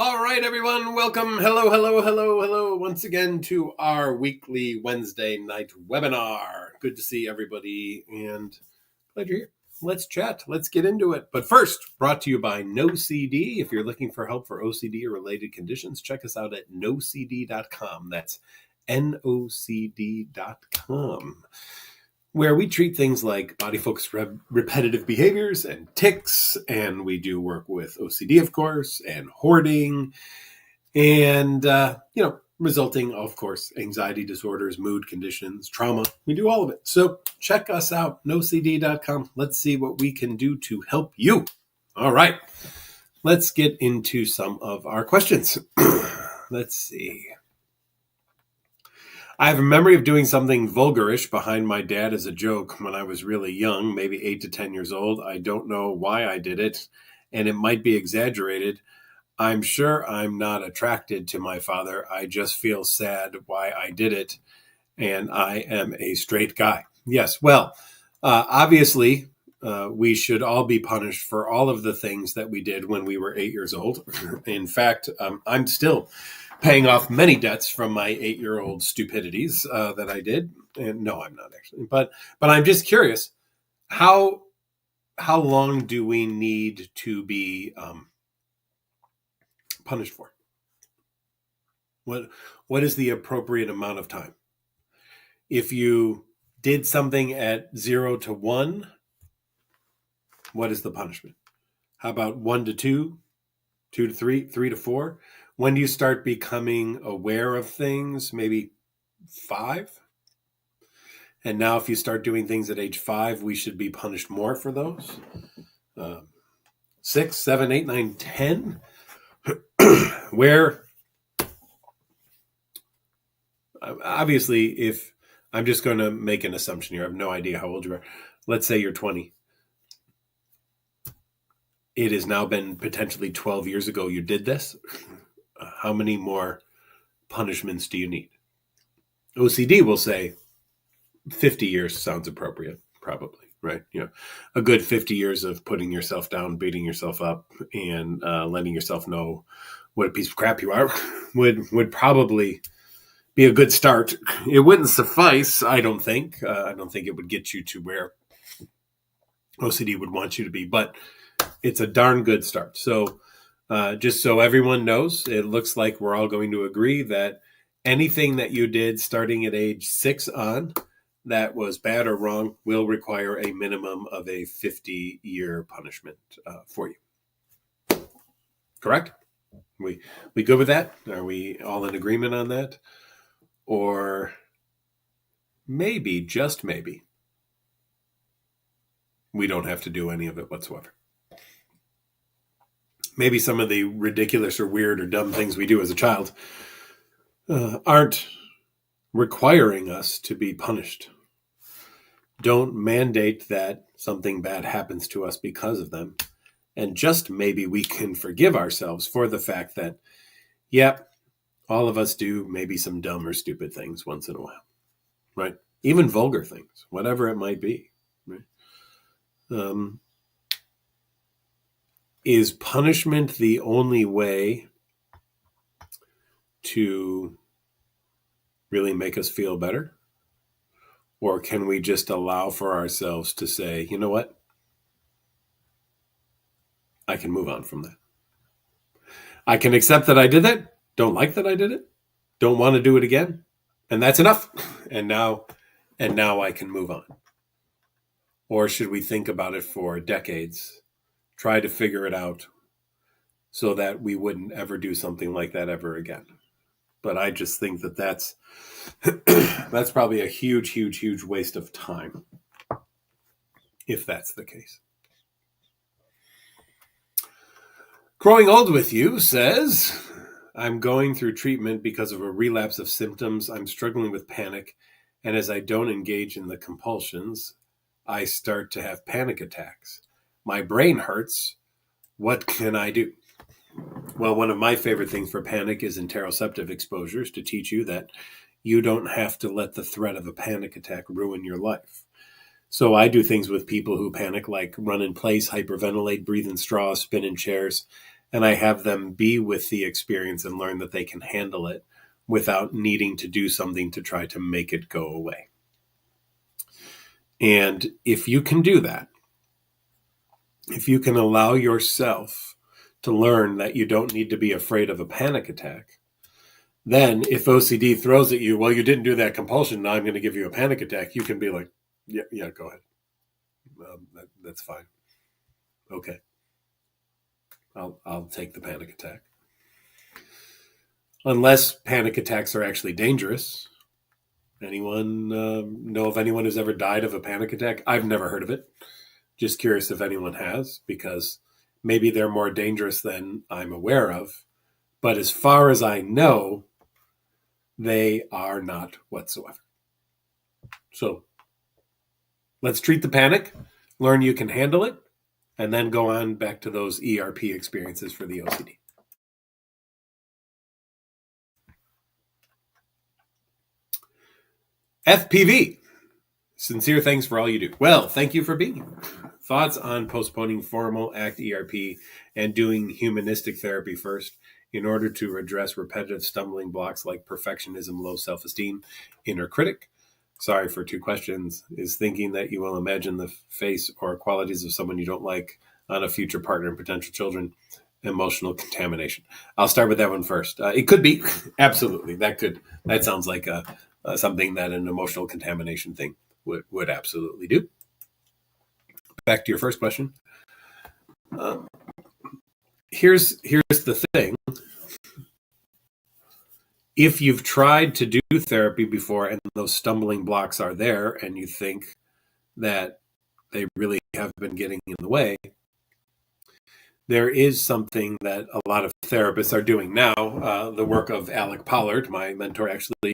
All right, everyone, welcome. Hello, once again to our weekly Wednesday night webinar. Good to see everybody and glad you're here. Let's chat. Let's get into it. But first, brought to you by NoCD. If you're looking for help for OCD or related conditions, check us out at nocd.com. That's NOCD.com. Where we treat things like body-focused repetitive behaviors and tics, and we do work with OCD, of course, and hoarding, and, resulting, of course, anxiety disorders, mood conditions, trauma. We do all of it. So check us out, nocd.com. Let's see what we can do to help you. All right, let's get into some of our questions. Let's see. I have a memory of doing something vulgarish behind my dad as a joke when I was really young, maybe 8 to 10 years old. I don't know why I did it, and it might be exaggerated. I'm sure I'm not attracted to my father. I just feel sad why I did it, and I am a straight guy. Yes, well, obviously, we should all be punished for all of the things that we did when we were 8 years old. In fact, I'm still paying off many debts from my 8-year-old stupidities that I did. And no, I'm not actually. But I'm just curious, how long do we need to be punished for? What is the appropriate amount of time? If you did something at 0 to 1, what is the punishment? How about 1 to 2, 2 to 3, 3 to 4? When do you start becoming aware of things? Maybe 5? And now if you start doing things at age 5, we should be punished more for those. 6, 7, 8, 9, 10. Where, obviously, if I'm just going to make an assumption here, I have no idea how old you are. Let's say you're 20. It has now been potentially 12 years ago you did this. How many more punishments do you need? OCD will say 50 years sounds appropriate, probably, right? A good 50 years of putting yourself down, beating yourself up, and letting yourself know what a piece of crap you are would probably be a good start. It wouldn't suffice, I don't think. I don't think it would get you to where OCD would want you to be, but it's a darn good start. So just so everyone knows, it looks like we're all going to agree that anything that you did starting at age 6 on that was bad or wrong will require a minimum of a 50-year punishment for you. Correct? We good with that? Are we all in agreement on that? Or maybe, just maybe, we don't have to do any of it whatsoever. Maybe some of the ridiculous or weird or dumb things we do as a child aren't requiring us to be punished. Don't mandate that something bad happens to us because of them. And just maybe we can forgive ourselves for the fact that, yep, all of us do maybe some dumb or stupid things once in a while, right? Even vulgar things, whatever it might be, right? Is punishment the only way to really make us feel better? Or can we just allow for ourselves to say, you know what? I can move on from that. I can accept that I did that. Don't like that I did it. Don't want to do it again. And that's enough. And now I can move on. Or should we think about it for decades? Try to figure it out so that we wouldn't ever do something like that ever again. But I just think that that's probably a huge waste of time, if that's the case. Growing Old With You says, I'm going through treatment because of a relapse of symptoms. I'm struggling with panic, and as I don't engage in the compulsions, I start to have panic attacks. My brain hurts. What can I do? Well, one of my favorite things for panic is interoceptive exposures to teach you that you don't have to let the threat of a panic attack ruin your life. So I do things with people who panic, like run in place, hyperventilate, breathe in straws, spin in chairs. and I have them be with the experience and learn that they can handle it without needing to do something to try to make it go away. And if you can do that, if you can allow yourself to learn that you don't need to be afraid of a panic attack, then if OCD throws at you, well, you didn't do that compulsion, now I'm going to give you a panic attack, you can be like, yeah, go ahead. That's fine. Okay. I'll take the panic attack. Unless panic attacks are actually dangerous. Anyone know if anyone has ever died of a panic attack? I've never heard of it. Just curious if anyone has, because maybe they're more dangerous than I'm aware of. But as far as I know, they are not whatsoever. So let's treat the panic, learn you can handle it, and then go on back to those ERP experiences for the OCD. FPV. Sincere thanks for all you do. Well, thank you for being here. Thoughts on postponing formal ACT ERP and doing humanistic therapy first in order to address repetitive stumbling blocks like perfectionism, low self-esteem, inner critic? Sorry for 2 questions. Is thinking that you will imagine the face or qualities of someone you don't like on a future partner and potential children, emotional contamination. I'll start with that one first. It could be. Absolutely. That sounds like something that an emotional contamination thing would absolutely do. Back to your first question. Here's the thing. If you've tried to do therapy before and those stumbling blocks are there and you think that they really have been getting in the way, there is something that a lot of therapists are doing now. The work of Alec Pollard, my mentor, actually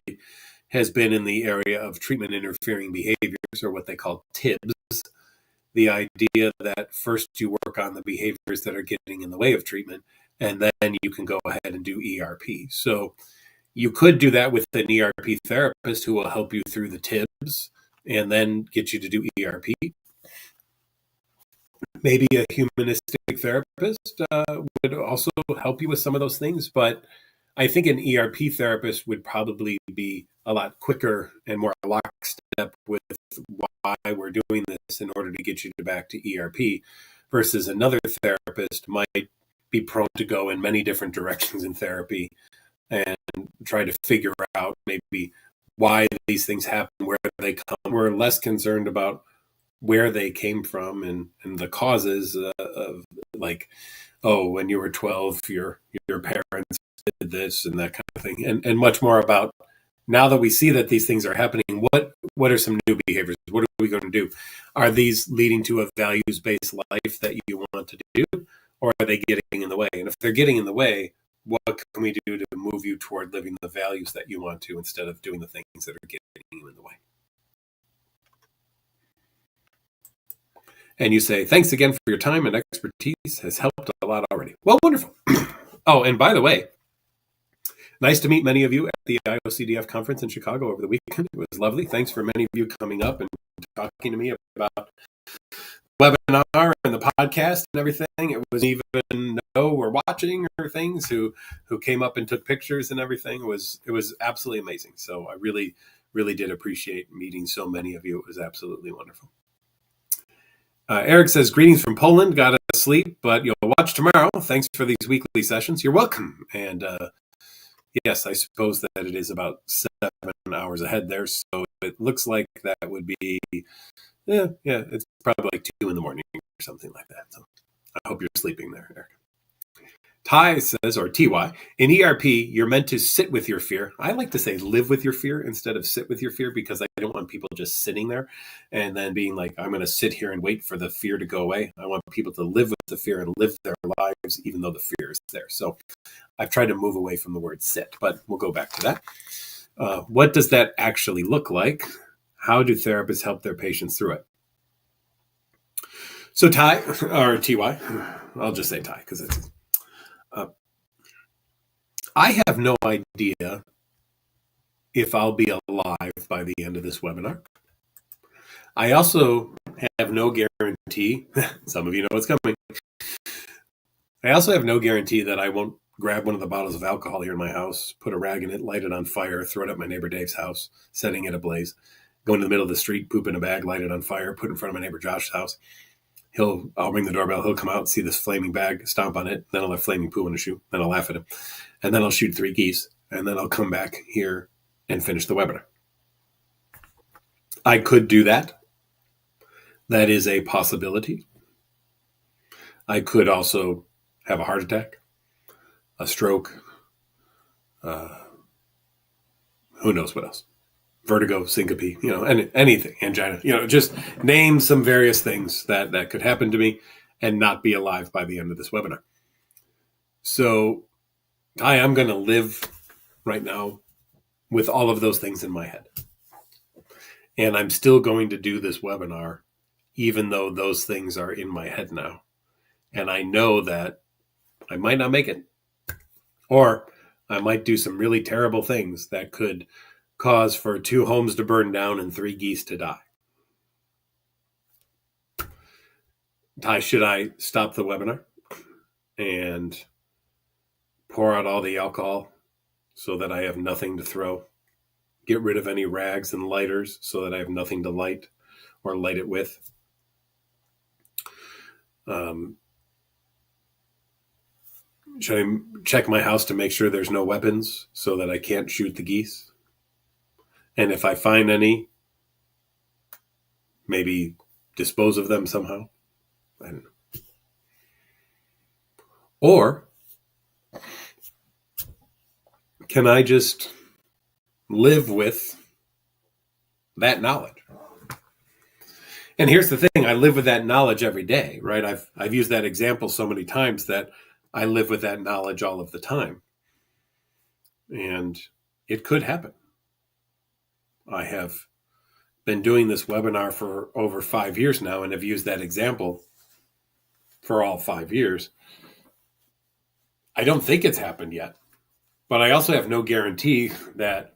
has been in the area of treatment interfering behaviors, or what they call TIBs. The idea that first you work on the behaviors that are getting in the way of treatment, and then you can go ahead and do ERP. So you could do that with an ERP therapist who will help you through the TIBs and then get you to do ERP. Maybe a humanistic therapist would also help you with some of those things, but I think an ERP therapist would probably be a lot quicker and more lockstep with why we're doing this in order to get you back to ERP, versus another therapist might be prone to go in many different directions in therapy and try to figure out maybe why these things happen, where they come. We're less concerned about where they came from and the causes of, like, oh, when you were 12, your parents did this and that kind of thing, and much more about, now that we see that these things are happening, what are some new behaviors? What are we going to do? Are these leading to a values-based life that you want to do, or are they getting in the way? And if they're getting in the way, what can we do to move you toward living the values that you want to, instead of doing the things that are getting you in the way? And you say, thanks again for your time and expertise, has helped a lot already. Well, wonderful. Oh, and by the way, nice to meet many of you at the IOCDF conference in Chicago over the weekend. It was lovely. Thanks for many of you coming up and talking to me about the webinar and the podcast and everything. It was even we're watching or things who came up and took pictures and everything. It was absolutely amazing. So I really, really did appreciate meeting so many of you. It was absolutely wonderful. Eric says, greetings from Poland. Got to sleep, but you'll watch tomorrow. Thanks for these weekly sessions. You're welcome. And yes, I suppose that it is about 7 hours ahead there. So it looks like that would be, it's probably like 2 in the morning or something like that. So I hope you're sleeping there, Eric. Ty says, or TY, in ERP, you're meant to sit with your fear. I like to say live with your fear instead of sit with your fear, because I don't want people just sitting there and then being like, I'm going to sit here and wait for the fear to go away. I want people to live with the fear and live their lives even though the fear is there. So I've tried to move away from the word sit, but we'll go back to that. What does that actually look like? How do therapists help their patients through it? So Ty, or TY, I'll just say Ty because it's... I have no idea if I'll be alive by the end of this webinar. I also have no guarantee, some of you know what's coming, I also have no guarantee that I won't grab one of the bottles of alcohol here in my house, put a rag in it, light it on fire, throw it at my neighbor Dave's house, setting it ablaze, go into the middle of the street, poop in a bag, light it on fire, put it in front of my neighbor Josh's house. I'll ring the doorbell. He'll come out, see this flaming bag, stomp on it. Then I'll have flaming poo in a shoe. Then I'll laugh at him. And then I'll shoot 3 geese. And then I'll come back here and finish the webinar. I could do that. That is a possibility. I could also have a heart attack, a stroke, who knows what else? Vertigo, syncope, anything, angina, just name some various things that could happen to me and not be alive by the end of this webinar. So I am going to live right now with all of those things in my head. And I'm still going to do this webinar, even though those things are in my head now. And I know that I might not make it, or I might do some really terrible things that could cause for 2 homes to burn down and 3 geese to die. Ty, should I stop the webinar and pour out all the alcohol so that I have nothing to throw? Get rid of any rags and lighters so that I have nothing to light or light it with? Should I check my house to make sure there's no weapons so that I can't shoot the geese? And if I find any, maybe dispose of them somehow? I don't know. Or can I just live with that knowledge? And here's the thing, I live with that knowledge every day, right? I've used that example so many times that I live with that knowledge all of the time. And it could happen. I have been doing this webinar for over 5 years now and have used that example for all 5 years. I don't think it's happened yet, but I also have no guarantee that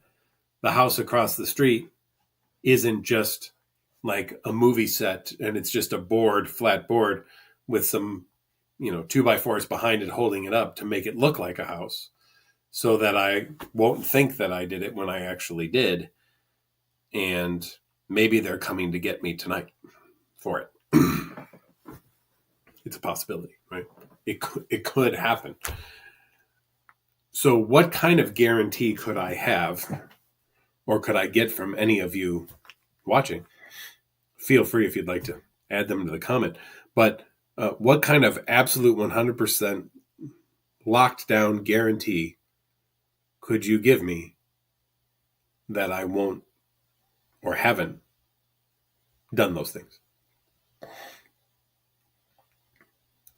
the house across the street isn't just like a movie set and it's just a flat board with some, 2x4s behind it holding it up to make it look like a house, so that I won't think that I did it when I actually did. And maybe they're coming to get me tonight for it. It's a possibility, right? It could happen. So what kind of guarantee could I have, or could I get from any of you watching? Feel free if you'd like to add them to the comment. But what kind of absolute 100% locked down guarantee could you give me that I won't or haven't done those things?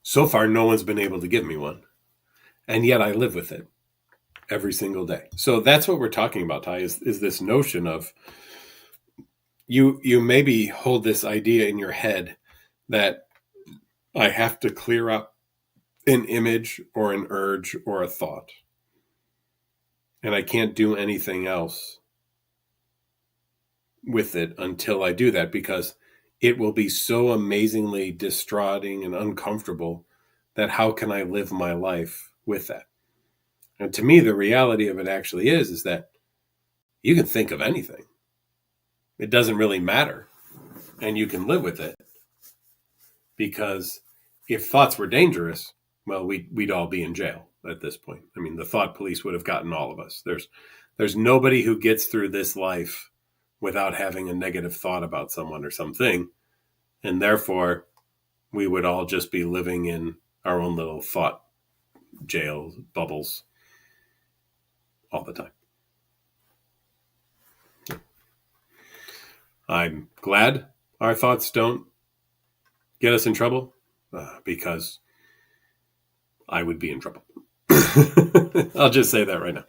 So far, no one's been able to give me one. And yet I live with it every single day. So that's what we're talking about, Ty, is this notion of you maybe hold this idea in your head that I have to clear up an image or an urge or a thought, and I can't do anything else with it until I do that, because it will be so amazingly distraughting and uncomfortable that how can I live my life with that? And to me, the reality of it actually is that you can think of anything. It doesn't really matter. And you can live with it. Because if thoughts were dangerous, well, we'd all be in jail at this point. I mean, the thought police would have gotten all of us. There's nobody who gets through this life without having a negative thought about someone or something. And therefore, we would all just be living in our own little thought jail bubbles all the time. I'm glad our thoughts don't get us in trouble, because I would be in trouble. I'll just say that right now.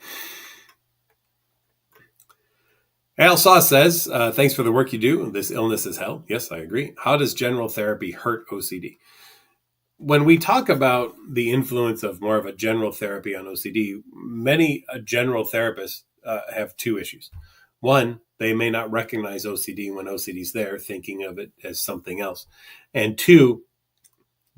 Al Saw says, thanks for the work you do. This illness is hell. Yes, I agree. How does general therapy hurt OCD? When we talk about the influence of more of a general therapy on OCD, many general therapists have 2 issues. One, they may not recognize OCD when OCD is there, thinking of it as something else. And 2,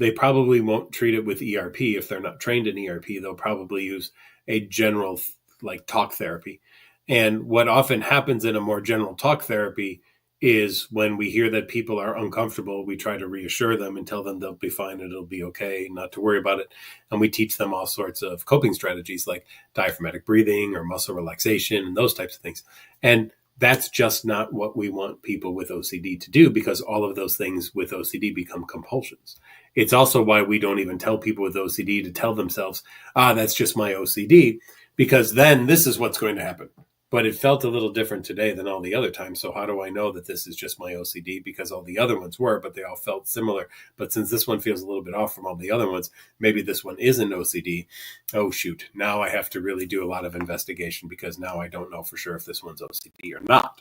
they probably won't treat it with ERP. If they're not trained in ERP, they'll probably use a general like talk therapy. And what often happens in a more general talk therapy is when we hear that people are uncomfortable, we try to reassure them and tell them they'll be fine and it'll be okay, not to worry about it. And we teach them all sorts of coping strategies like diaphragmatic breathing or muscle relaxation and those types of things. And that's just not what we want people with OCD to do, because all of those things with OCD become compulsions. It's also why we don't even tell people with OCD to tell themselves, that's just my OCD, because then this is what's going to happen. But it felt a little different today than all the other times. So how do I know that this is just my OCD? Because all the other ones were, but they all felt similar. But since this one feels a little bit off from all the other ones, maybe this one isn't OCD. Oh, shoot. Now I have to really do a lot of investigation, because now I don't know for sure if this one's OCD or not.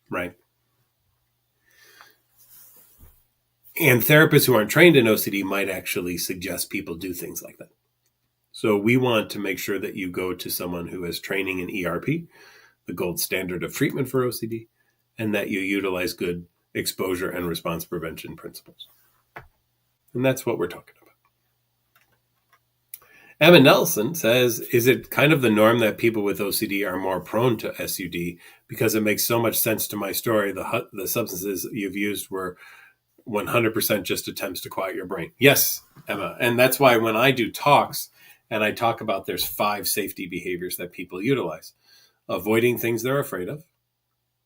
Right? And therapists who aren't trained in OCD might actually suggest people do things like that. So we want to make sure that you go to someone who has training in ERP, the gold standard of treatment for OCD, and that you utilize good exposure and response prevention principles. And that's what we're talking about. Emma Nelson says, is it kind of the norm that people with OCD are more prone to SUD? Because it makes so much sense to my story. The substances you've used were 100% just attempts to quiet your brain. Yes, Emma. And that's why when I do talks, and I talk about there's 5 safety behaviors that people utilize. Avoiding things they're afraid of,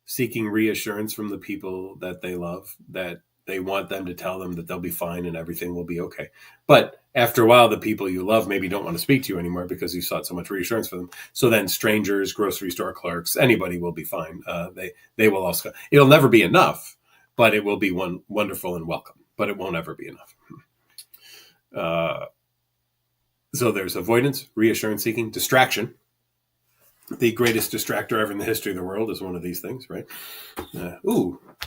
seeking reassurance from the people that they love, that they want them to tell them that they'll be fine and everything will be okay. But after a while, the people you love maybe don't want to speak to you anymore because you sought so much reassurance from them. So then strangers, grocery store clerks, anybody will be fine. They will also, it'll never be enough, but it will be wonderful and welcome, but it won't ever be enough. So there's avoidance, reassurance seeking, distraction. The greatest distractor ever in the history of the world is one of these things, right?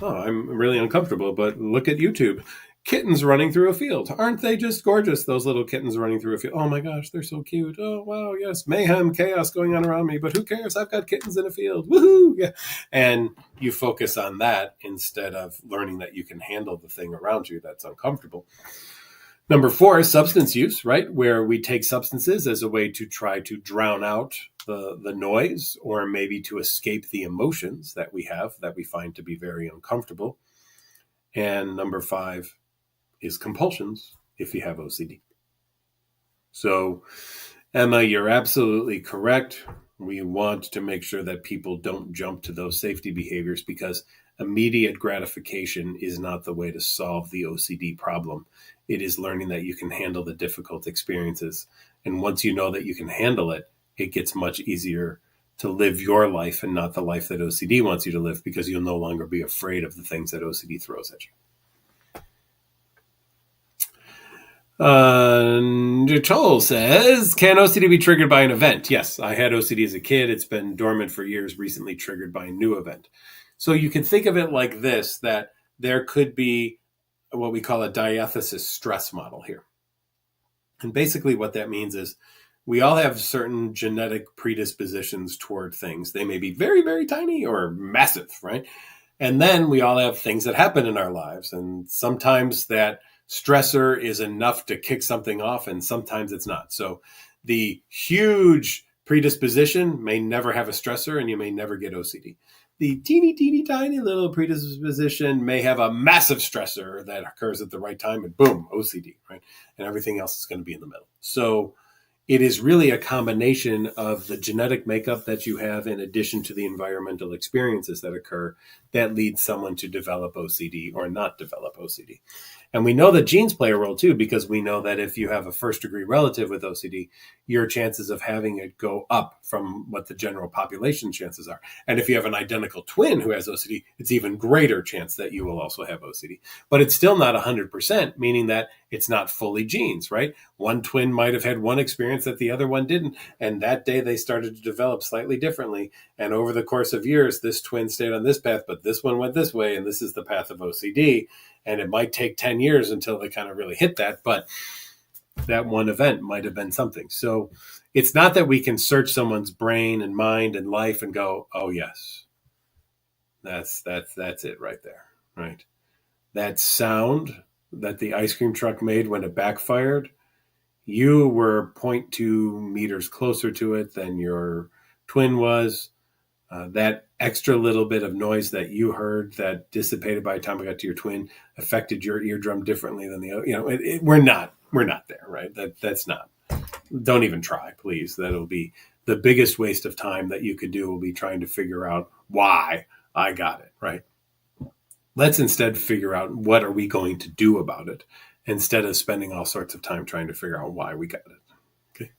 I'm really uncomfortable, but look at YouTube. Kittens running through a field. Aren't they just gorgeous, those little kittens running through a field? Oh my gosh, they're so cute. Oh, wow, yes. Mayhem, chaos going on around me, but who cares? I've got kittens in a field. Woohoo! Yeah. And you focus on that instead of learning that you can handle the thing around you that's uncomfortable. Number 4 is substance use, right? Where we take substances as a way to try to drown out the noise, or maybe to escape the emotions that we have that we find to be very uncomfortable. And number 5 is compulsions if you have OCD. So, Emma, you're absolutely correct. We want to make sure that people don't jump to those safety behaviors, because immediate gratification is not the way to solve the OCD problem. It is learning that you can handle the difficult experiences. And once you know that you can handle it, it gets much easier to live your life and not the life that OCD wants you to live, because you'll no longer be afraid of the things that OCD throws at you. Joel says, can OCD be triggered by an event? Yes, I had OCD as a kid. It's been dormant for years, recently triggered by a new event. So you can think of it like this, that there could be what we call a diathesis stress model here. And basically what that means is we all have certain genetic predispositions toward things. They may be very, very tiny or massive, right? And then we all have things that happen in our lives. And sometimes that stressor is enough to kick something off, and sometimes it's not. So the huge predisposition may never have a stressor, and you may never get OCD. The teeny tiny little predisposition may have a massive stressor that occurs at the right time, and boom, OCD, right? And everything else is going to be in the middle. So it is really a combination of the genetic makeup that you have, in addition to the environmental experiences that occur, that leads someone to develop OCD or not develop OCD. And we know that genes play a role too, because we know that if you have a first-degree relative with OCD, your chances of having it go up from what the general population chances are. And if you have an identical twin who has OCD, it's even greater chance that you will also have OCD. But it's still not 100%, meaning that it's not fully genes, right? One twin might have had one experience that the other one didn't, and that day they started to develop slightly differently. And over the course of years, this twin stayed on this path, but this one went this way, and this is the path of OCD. And it might take 10 years until they kind of really hit that, but that one event might have been something. So it's not that we can search someone's brain and mind and life and go, oh yes, that's it right there, right? that sound that the ice cream truck made when it backfired, you were 0.2 meters closer to it than your twin was. That extra little bit of noise that you heard that dissipated by the time we got to your twin affected your eardrum differently than the other. We're not there, right? That's not. Don't even try, please. That'll be the biggest waste of time that you could do. Will be trying to figure out why I got it, right? Let's instead figure out what are we going to do about it instead of spending all sorts of time trying to figure out why we got it. Okay.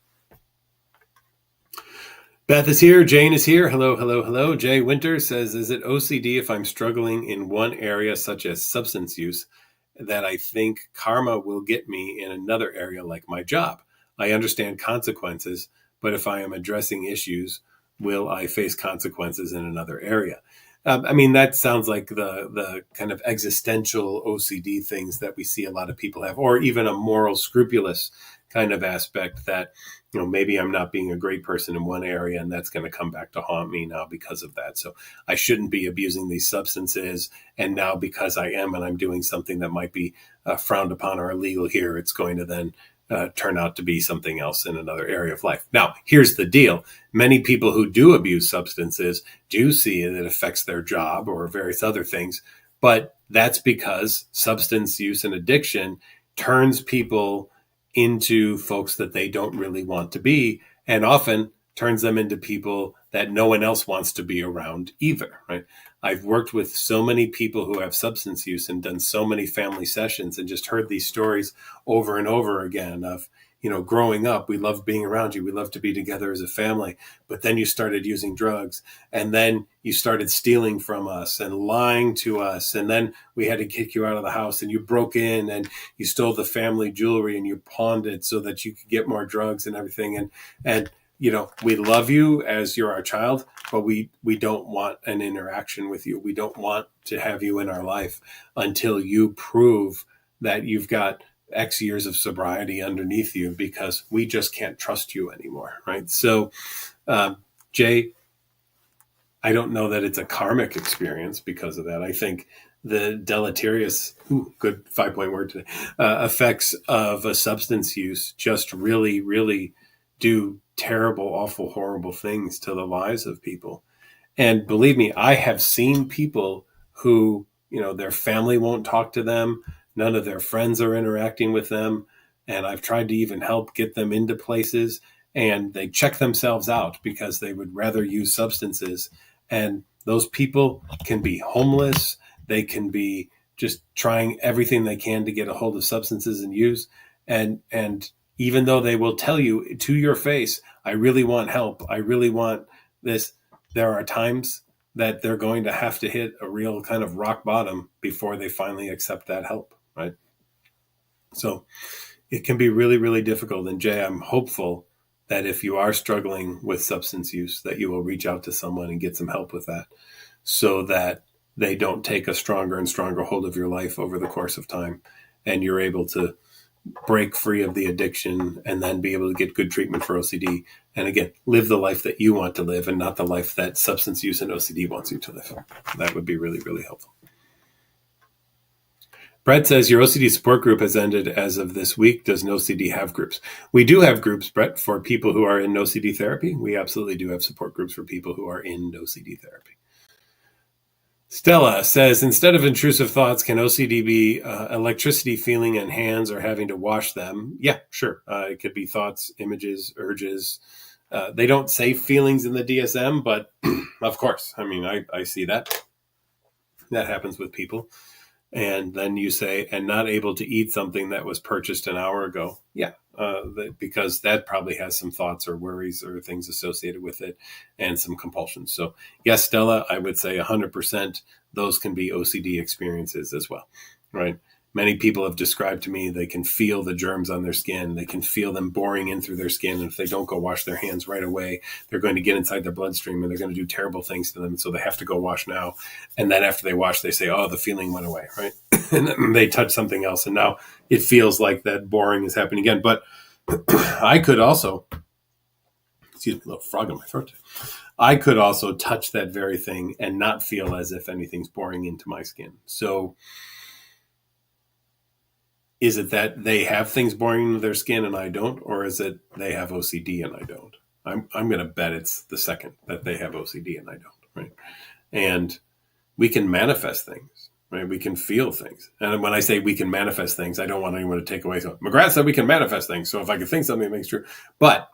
Beth is here. Jane is here. Hello, hello, hello. Jay Winter says, is it OCD if I'm struggling in one area, such as substance use, that I think karma will get me in another area like my job? I understand consequences, but if I am addressing issues, will I face consequences in another area? I mean, that sounds like the kind of existential OCD things that we see a lot of people have, or even a moral scrupulous kind of aspect that, maybe I'm not being a great person in one area and that's going to come back to haunt me now because of that. So I shouldn't be abusing these substances. And now because I am and I'm doing something that might be frowned upon or illegal here, it's going to then turn out to be something else in another area of life. Now, here's the deal. Many people who do abuse substances do see it affects their job or various other things, but that's because substance use and addiction turns people into folks that they don't really want to be, and often turns them into people that no one else wants to be around either, right? I've worked with so many people who have substance use and done so many family sessions and just heard these stories over and over again of, growing up, we loved being around you. We loved to be together as a family. But then you started using drugs, and then you started stealing from us and lying to us. And then we had to kick you out of the house, and you broke in and you stole the family jewelry and you pawned it so that you could get more drugs and everything. And we love you as you're our child, but we don't want an interaction with you. We don't want to have you in our life until you prove that you've got X years of sobriety underneath you, because we just can't trust you anymore, right? So, Jay, I don't know that it's a karmic experience because of that. I think the deleterious, good 5-point word today, effects of a substance use just really, really do terrible, awful, horrible things to the lives of people. And believe me, I have seen people who, their family won't talk to them. None of their friends are interacting with them. And I've tried to even help get them into places, and they check themselves out because they would rather use substances. And those people can be homeless. They can be just trying everything they can to get a hold of substances and use. And even though they will tell you to your face, I really want help, I really want this, there are times that they're going to have to hit a real kind of rock bottom before they finally accept that help, right? So it can be really, really difficult. And Jay, I'm hopeful that if you are struggling with substance use, that you will reach out to someone and get some help with that, so that they don't take a stronger and stronger hold of your life over the course of time, and you're able to break free of the addiction and then be able to get good treatment for OCD. And again, live the life that you want to live and not the life that substance use and OCD wants you to live. That would be really, really helpful. Brett says, your OCD support group has ended as of this week. Does NoCD have groups? We do have groups, Brett, for people who are in NoCD therapy. We absolutely do have support groups for people who are in NoCD therapy. Stella says, instead of intrusive thoughts, can OCD be electricity feeling in hands or having to wash them? Yeah, sure. It could be thoughts, images, urges. They don't say feelings in the DSM, but of course, I mean, I see that. That happens with people. And then you say, and not able to eat something that was purchased an hour ago. Yeah, because that probably has some thoughts or worries or things associated with it and some compulsions. So yes, Stella, I would say 100% those can be OCD experiences as well, right? Many people have described to me they can feel the germs on their skin. They can feel them boring in through their skin. And if they don't go wash their hands right away, they're going to get inside their bloodstream and they're going to do terrible things to them. So they have to go wash now. And then after they wash, they say, oh, the feeling went away, right? And then they touch something else. And now it feels like that boring is happening again. But I could also, excuse me, a little frog in my throat. I could also touch that very thing and not feel as if anything's boring into my skin. So Is it that they have things boring into their skin and I don't, or is it they have OCD and I don't? I'm going to bet it's the second, that they have OCD and I don't, right? And we can manifest things, right? We can feel things. And when I say we can manifest things, I don't want anyone to take away. So McGrath said we can manifest things. So if I can think something, it makes true. But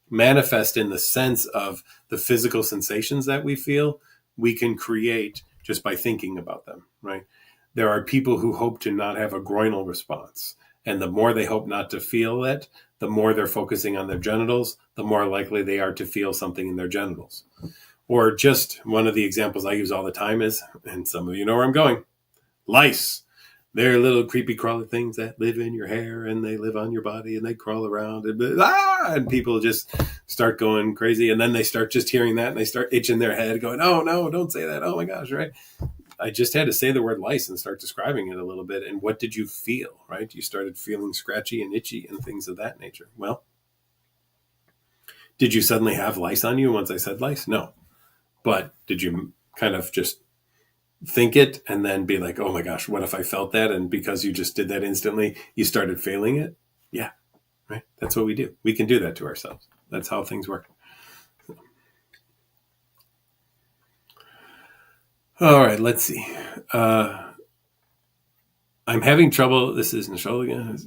manifest in the sense of the physical sensations that we feel, we can create just by thinking about them, right? There are people who hope to not have a groinal response. And the more they hope not to feel it, the more they're focusing on their genitals, the more likely they are to feel something in their genitals. Or just one of the examples I use all the time is, and some of you know where I'm going, lice. They're little creepy crawly things that live in your hair and they live on your body and they crawl around and people just start going crazy. And then they start just hearing that and they start itching their head going, oh no, don't say that. Oh my gosh, right? I just had to say the word lice and start describing it a little bit. And what did you feel, right? You started feeling scratchy and itchy and things of that nature. Well, did you suddenly have lice on you once I said lice? No. But did you kind of just think it and then be like, oh my gosh, what if I felt that? And because you just did that instantly, you started feeling it? Yeah, right? That's what we do. We can do that to ourselves. That's how things work. All right, let's see. I'm having trouble. This is Nichelle again.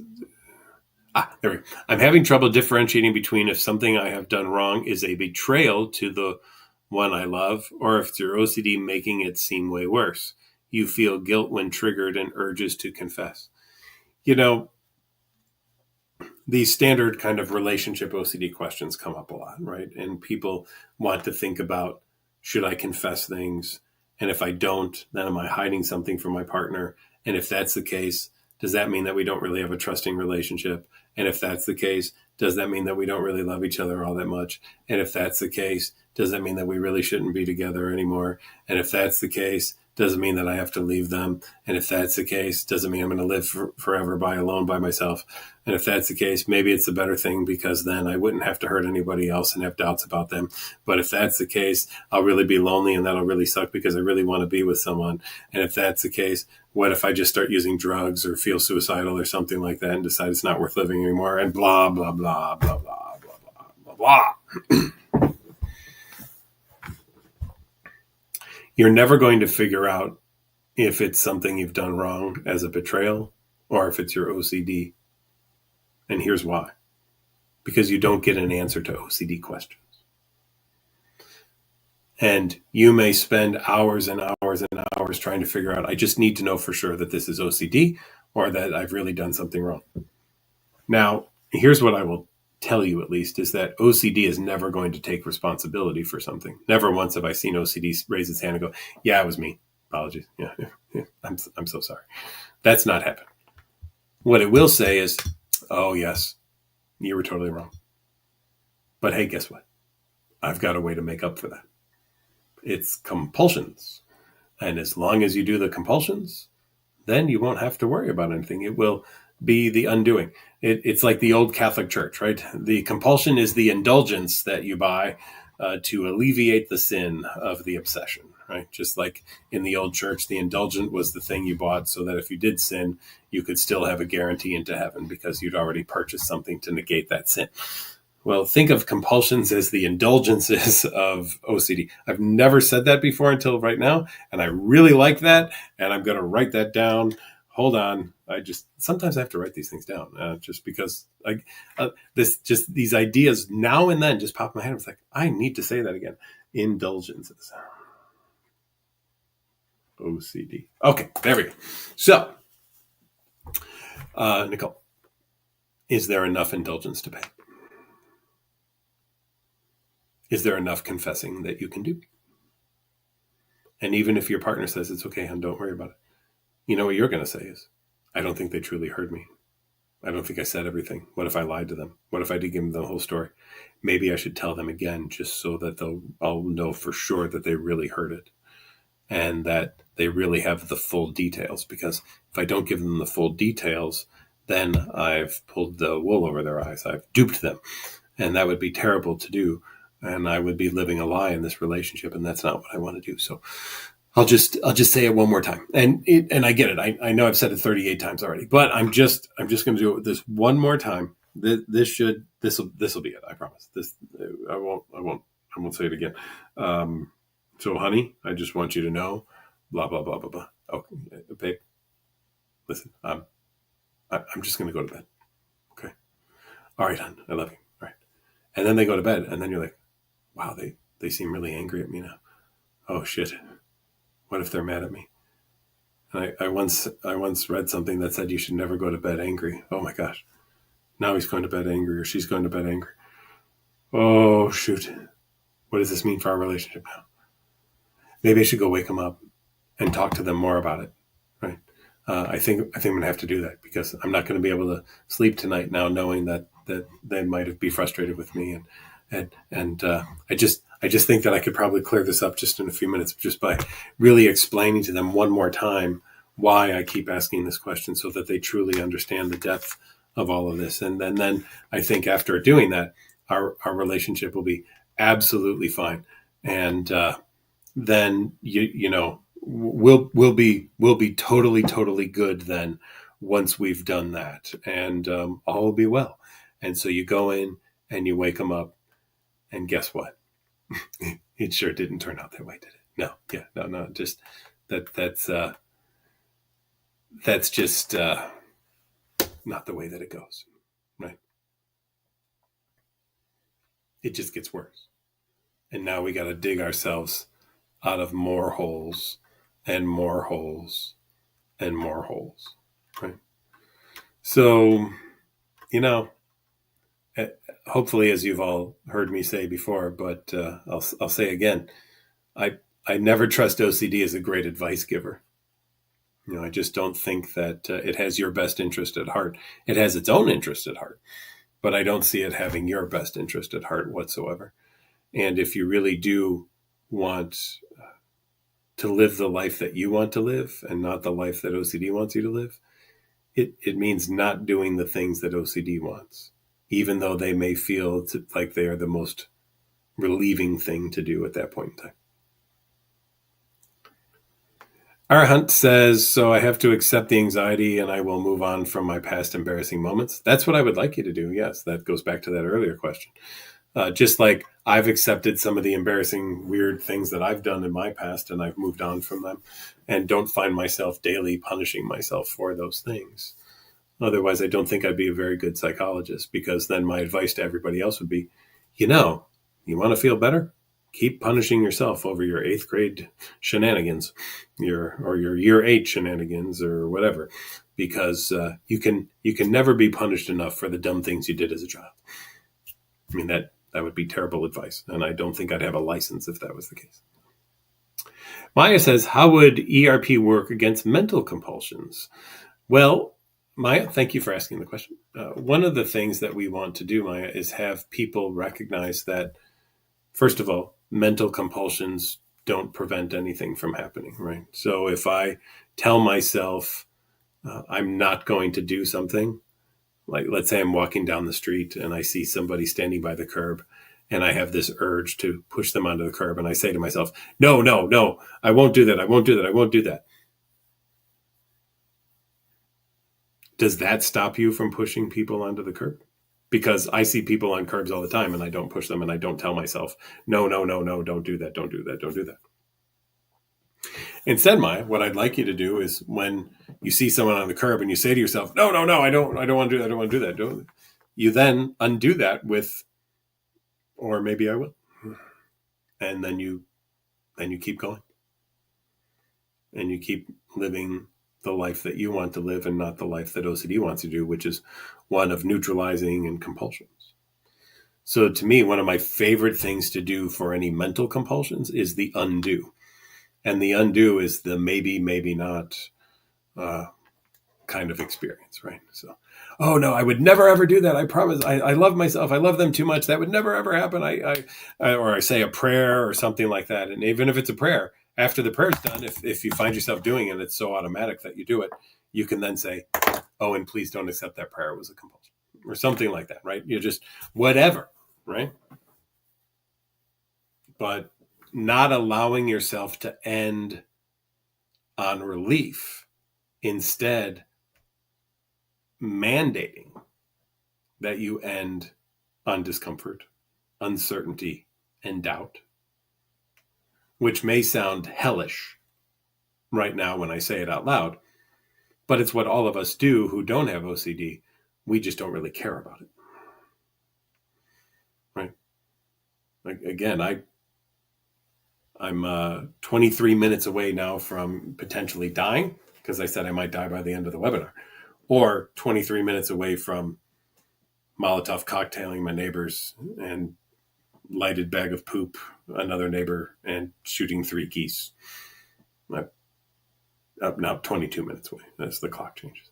There we go. I'm having trouble differentiating between if something I have done wrong is a betrayal to the one I love, or if it's your OCD making it seem way worse. You feel guilt when triggered and urges to confess. You know, these standard kind of relationship OCD questions come up a lot, right? And people want to think about, should I confess things? And if I don't, then am I hiding something from my partner? And if that's the case, does that mean that we don't really have a trusting relationship? And if that's the case, does that mean that we don't really love each other all that much? And if that's the case, does that mean that we really shouldn't be together anymore? And if that's the case, does it mean that I have to leave them? And if that's the case, does it mean I'm going to live forever alone by myself? And if that's the case, maybe it's a better thing because then I wouldn't have to hurt anybody else and have doubts about them. But if that's the case, I'll really be lonely and that'll really suck because I really want to be with someone. And if that's the case, what if I just start using drugs or feel suicidal or something like that and decide it's not worth living anymore? And blah, blah, blah, blah, blah, blah, blah, blah, blah. You're never going to figure out if it's something you've done wrong as a betrayal or if it's your OCD. And here's why. Because you don't get an answer to OCD questions. And you may spend hours and hours and hours trying to figure out, I just need to know for sure that this is OCD or that I've really done something wrong. Now, here's what I will tell you, at least, is that OCD is never going to take responsibility for something. Never once have I seen OCD raise its hand and go, yeah, it was me. Apologies. Yeah. I'm so sorry. That's not happened. What it will say is, oh, yes, you were totally wrong. But hey, guess what? I've got a way to make up for that. It's compulsions. And as long as you do the compulsions, then you won't have to worry about anything. It will be the undoing. It's like the old Catholic Church, right? The compulsion is the indulgence that you buy to alleviate the sin of the obsession, right? Just like in the old church, the indulgent was the thing you bought so that if you did sin, you could still have a guarantee into heaven because you'd already purchased something to negate that sin. Well, think of compulsions as the indulgences of OCD. I've never said that before until right now, and I really like that, and I'm going to write that down. Hold on. Sometimes I have to write these things down just because these ideas now and then just pop in my head. It's like, I need to say that again. Indulgences. OCD. Okay, there we go. So, Nicole, is there enough indulgence to pay? Is there enough confessing that you can do? And even if your partner says it's okay, hon, don't worry about it. You know what you're going to say is, I don't think they truly heard me. I don't think I said everything. What if I lied to them? What if I did give them the whole story? Maybe I should tell them again just so that I'll know for sure that they really heard it and that they really have the full details. Because if I don't give them the full details, then I've pulled the wool over their eyes. I've duped them. And that would be terrible to do. And I would be living a lie in this relationship. And that's not what I want to do. So I'll just say it one more time, and I get it. I know I've said it 38 times already, but I'm just going to do it this one more time. This will be it. I promise. I won't say it again. So, honey, I just want you to know, blah blah blah blah blah. Okay, babe, listen, I'm just going to go to bed. Okay, all right, hon, I love you. All right, and then they go to bed, and then you're like, wow, they seem really angry at me now. Oh shit. What if they're mad at me? And I once read something that said you should never go to bed angry. Oh my gosh. Now he's going to bed angry, or she's going to bed angry. Oh shoot. What does this mean for our relationship now? Maybe I should go wake them up and talk to them more about it. Right. I think I'm going to have to do that, because I'm not going to be able to sleep tonight now knowing that they might be frustrated with me. And I just think that I could probably clear this up just in a few minutes, just by really explaining to them one more time why I keep asking this question, so that they truly understand the depth of all of this. And then I think after doing that, our relationship will be absolutely fine. And then we'll be totally good then, once we've done that, and all will be well. And so you go in and you wake them up, and guess what? It sure didn't turn out that way, did it? No. Just that's just not the way that it goes, right? It just gets worse, and now we got to dig ourselves out of more holes and more holes and more holes, right? So, hopefully, as you've all heard me say before, but I'll say again, I never trust OCD as a great advice giver. I just don't think that it has your best interest at heart. It has its own interest at heart, but I don't see it having your best interest at heart whatsoever. And if you really do want to live the life that you want to live, and not the life that OCD wants you to live, it means not doing the things that OCD wants, even though they may feel like they are the most relieving thing to do at that point in time. Our Hunt says, so I have to accept the anxiety and I will move on from my past embarrassing moments. That's what I would like you to do. Yes, that goes back to that earlier question. Just like I've accepted some of the embarrassing, weird things that I've done in my past, and I've moved on from them, and don't find myself daily punishing myself for those things. Otherwise, I don't think I'd be a very good psychologist, because then my advice to everybody else would be, you want to feel better? Keep punishing yourself over your 8th grade shenanigans, your year 8 shenanigans, or whatever, because you can never be punished enough for the dumb things you did as a child. I mean, that would be terrible advice, and I don't think I'd have a license if that was the case. Maya says, how would ERP work against mental compulsions? Well, Maya, thank you for asking the question. One of the things that we want to do, Maya, is have people recognize that, first of all, mental compulsions don't prevent anything from happening, right? So if I tell myself I'm not going to do something, like let's say I'm walking down the street and I see somebody standing by the curb, and I have this urge to push them onto the curb, and I say to myself, no, I won't do that. I won't do that. Does that stop you from pushing people onto the curb? Because I see people on curbs all the time, and I don't push them, and I don't tell myself, no, don't do that. Instead, Maya, what I'd like you to do is, when you see someone on the curb and you say to yourself, no, I don't want to do that. You then undo that with, or maybe I will. And then you keep going. And you keep living the life that you want to live, and not the life that OCD wants you to do, which is one of neutralizing and compulsions. So to me, one of my favorite things to do for any mental compulsions is the undo. And the undo is the maybe, maybe not kind of experience, right? So, oh no, I would never ever do that. I promise. I love myself. I love them too much. That would never ever happen. Or I say a prayer or something like that. And even if it's a prayer, after the prayer's done, if you find yourself doing it, it's so automatic that you do it, you can then say, oh, and please don't accept that prayer. It was a compulsion, or something like that, right? You just, whatever, right? But not allowing yourself to end on relief, instead mandating that you end on discomfort, uncertainty, and doubt, which may sound hellish right now when I say it out loud, but it's what all of us do who don't have OCD. We just don't really care about it. Right? Like, again, I'm 23 minutes away now from potentially dying, because I said I might die by the end of the webinar, or 23 minutes away from Molotov cocktailing my neighbors and lighted bag of poop another neighbor and shooting 3 geese. I'm up now 22 minutes away as the clock changes.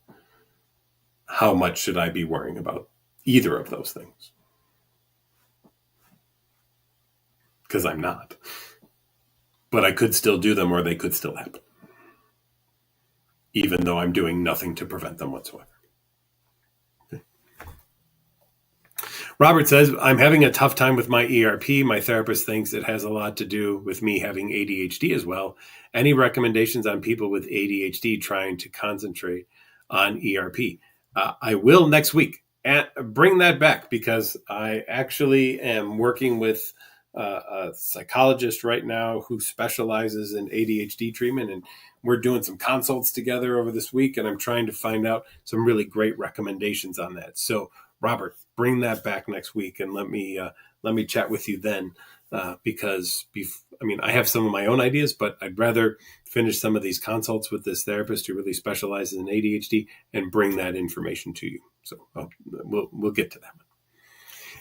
How much should I be worrying about either of those things? Because I'm not. But I could still do them, or they could still happen, even though I'm doing nothing to prevent them whatsoever. Okay. Robert says, I'm having a tough time with my ERP. My therapist thinks it has a lot to do with me having ADHD as well. Any recommendations on people with ADHD trying to concentrate on ERP? I will next week. Bring that back, because I actually am working with a psychologist right now who specializes in ADHD treatment, and we're doing some consults together over this week, and I'm trying to find out some really great recommendations on that. So, Robert, bring that back next week, and let me chat with you then, because I have some of my own ideas, but I'd rather finish some of these consults with this therapist who really specializes in ADHD and bring that information to you. So we'll get to that one.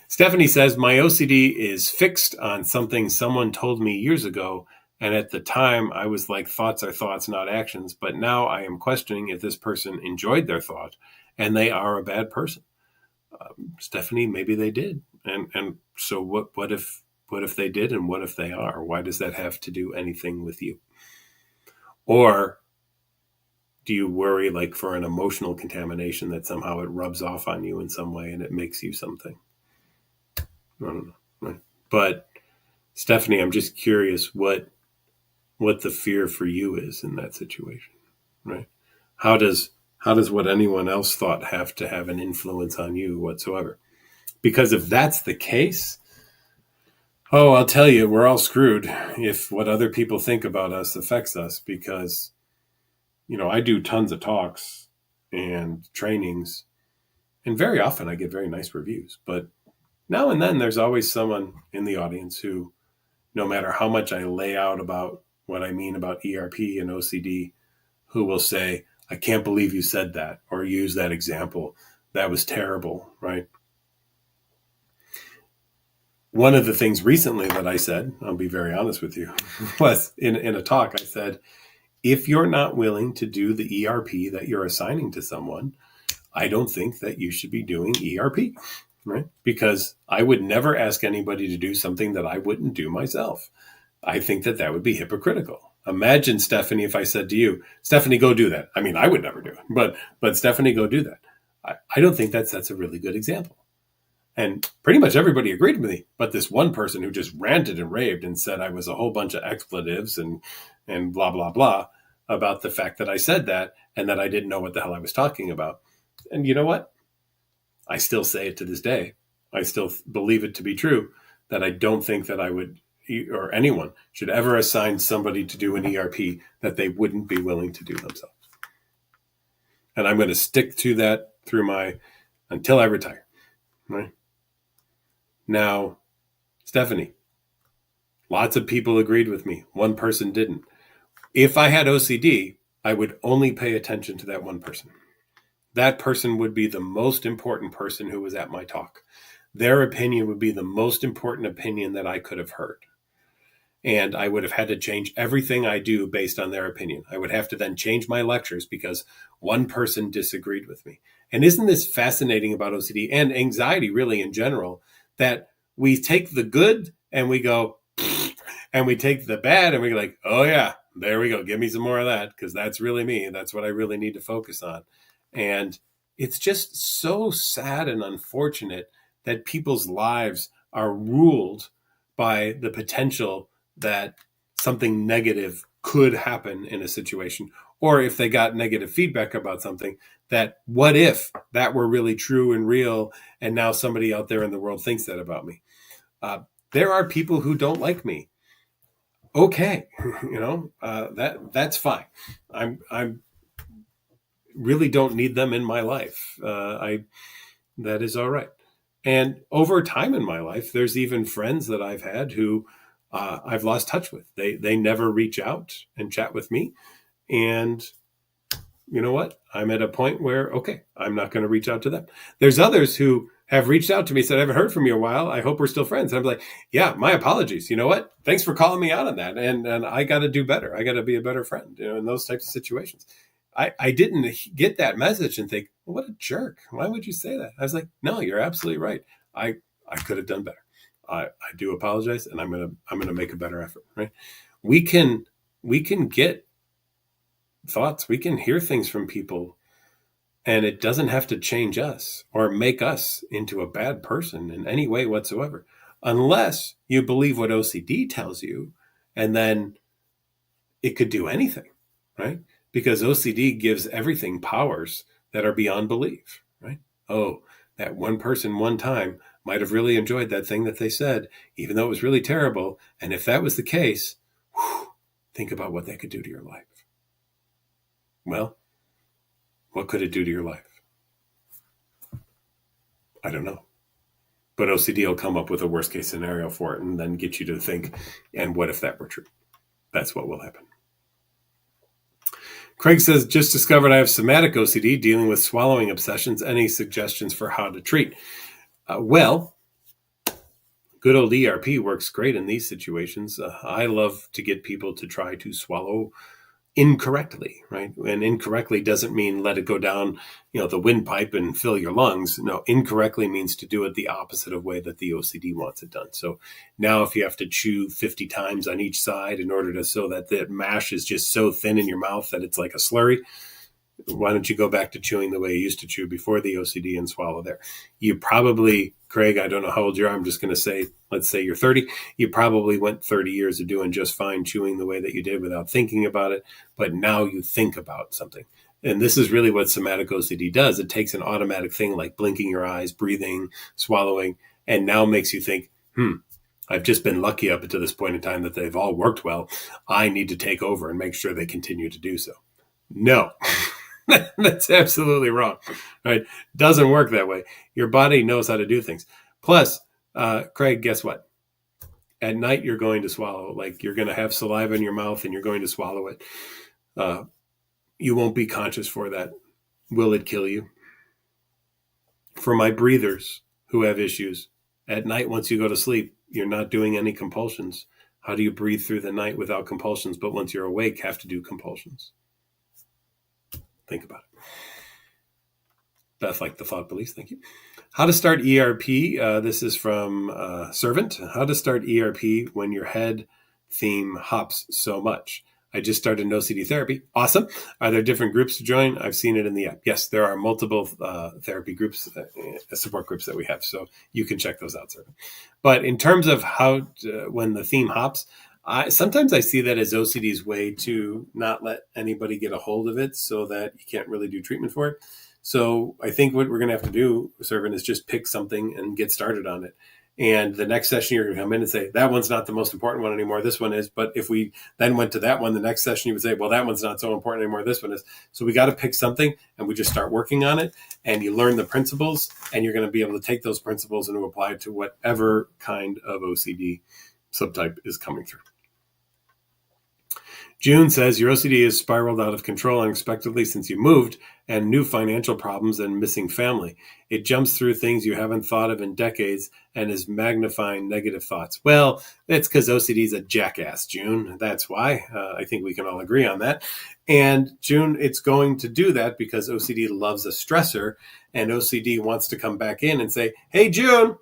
Stephanie says, my OCD is fixed on something someone told me years ago, and at the time I was like, thoughts are thoughts, not actions, but now I am questioning if this person enjoyed their thought and they are a bad person. Stephanie, maybe they did. And so what if they did, and what if they are? Why does that have to do anything with you? Or do you worry like for an emotional contamination that somehow it rubs off on you in some way and it makes you something? I don't know. Right? But Stephanie, I'm just curious what the fear for you is in that situation, right? How does what anyone else thought have to have an influence on you whatsoever? Because if that's the case, I'll tell you, we're all screwed if what other people think about us affects us, because, I do tons of talks and trainings, and very often I get very nice reviews, but now and then there's always someone in the audience who, no matter how much I lay out about what I mean about ERP and OCD, who will say, I can't believe you said that, or use that example. That was terrible, right? One of the things recently that I said, I'll be very honest with you, was in a talk, I said, if you're not willing to do the ERP that you're assigning to someone, I don't think that you should be doing ERP, right? Because I would never ask anybody to do something that I wouldn't do myself. I think that would be hypocritical. Imagine, Stephanie, if I said to you, Stephanie, go do that. I mean, I would never do it, but Stephanie, go do that. I don't think that's a really good example. And pretty much everybody agreed with me, but this one person who just ranted and raved and said I was a whole bunch of expletives and blah, blah, blah about the fact that I said that and that I didn't know what the hell I was talking about. And you know what? I still say it to this day. I still believe it to be true that I don't think that I would, or anyone should ever assign somebody to do an ERP that they wouldn't be willing to do themselves. And I'm going to stick to that until I retire. Right? Now, Stephanie, lots of people agreed with me. One person didn't. If I had OCD, I would only pay attention to that one person. That person would be the most important person who was at my talk. Their opinion would be the most important opinion that I could have heard. And I would have had to change everything I do based on their opinion. I would have to then change my lectures because one person disagreed with me. And isn't this fascinating about OCD and anxiety really in general, that we take the good and we go, and we take the bad and we're like, oh yeah, there we go. Give me some more of that, because that's really me. That's what I really need to focus on. And it's just so sad and unfortunate that people's lives are ruled by the potential that something negative could happen in a situation, or if they got negative feedback about something, that what if that were really true and real, and now somebody out there in the world thinks that about me. There are people who don't like me. Okay, that's fine. I'm really don't need them in my life. That is all right. And over time in my life, there's even friends that I've had who I've lost touch with. They never reach out and chat with me. And you know what? I'm at a point where, okay, I'm not going to reach out to them. There's others who have reached out to me, said, I haven't heard from you in a while. I hope we're still friends. And I'm like, yeah, my apologies. You know what? Thanks for calling me out on that. And I got to do better. I got to be a better friend, in those types of situations. I didn't get that message and think, well, what a jerk. Why would you say that? I was like, no, you're absolutely right. I could have done better. I do apologize, and I'm gonna make a better effort. Right? We can get thoughts. We can hear things from people, and it doesn't have to change us or make us into a bad person in any way whatsoever, unless you believe what OCD tells you, and then it could do anything, right? Because OCD gives everything powers that are beyond belief, right? Oh, that one person one time might have really enjoyed that thing that they said, even though it was really terrible. And if that was the case, think about what that could do to your life. Well, what could it do to your life? I don't know. But OCD will come up with a worst case scenario for it and then get you to think, and what if that were true? That's what will happen. Craig says, just discovered I have somatic OCD dealing with swallowing obsessions. Any suggestions for how to treat? Well, good old ERP works great in these situations. I love to get people to try to swallow incorrectly, right? And incorrectly doesn't mean let it go down, the windpipe and fill your lungs. No, incorrectly means to do it the opposite of way that the OCD wants it done. So now if you have to chew 50 times on each side in order to, so that the mash is just so thin in your mouth that it's like a slurry, why don't you go back to chewing the way you used to chew before the OCD and swallow there? You probably, Craig, I don't know how old you are. I'm just going to say, let's say you're 30. You probably went 30 years of doing just fine chewing the way that you did without thinking about it. But now you think about something. And this is really what somatic OCD does. It takes an automatic thing like blinking your eyes, breathing, swallowing, and now makes you think, I've just been lucky up to this point in time that they've all worked well. I need to take over and make sure they continue to do so. No. That's absolutely wrong, right? Doesn't work that way. Your body knows how to do things. Plus, Craig, guess what? At night, you're going to swallow. Like you're going to have saliva in your mouth and you're going to swallow it. You won't be conscious for that. Will it kill you? For my breathers who have issues, at night, once you go to sleep, you're not doing any compulsions. How do you breathe through the night without compulsions, but once you're awake, have to do compulsions? Think about it. Beth, like the thought police. Thank you. How to start ERP. This is from Servant. How to start ERP when your head theme hops so much. I just started an OCD therapy. Awesome. Are there different groups to join? I've seen it in the app. Yes, there are multiple therapy groups, support groups that we have. So you can check those out, Servant. But in terms of how when the theme hops, sometimes I see that as OCD's way to not let anybody get a hold of it so that you can't really do treatment for it. So I think what we're going to have to do, Servant, is just pick something and get started on it. And the next session, you're going to come in and say, that one's not the most important one anymore. This one is. But if we then went to that one, the next session, you would say, well, that one's not so important anymore. This one is. So we got to pick something and we just start working on it. And you learn the principles and you're going to be able to take those principles and to apply it to whatever kind of OCD subtype is coming through. June says, your OCD has spiraled out of control unexpectedly since you moved, and new financial problems and missing family. It jumps through things you haven't thought of in decades and is magnifying negative thoughts. Well, it's because OCD is a jackass, June. That's why. I think we can all agree on that. And June, it's going to do that because OCD loves a stressor, and OCD wants to come back in and say, hey, June,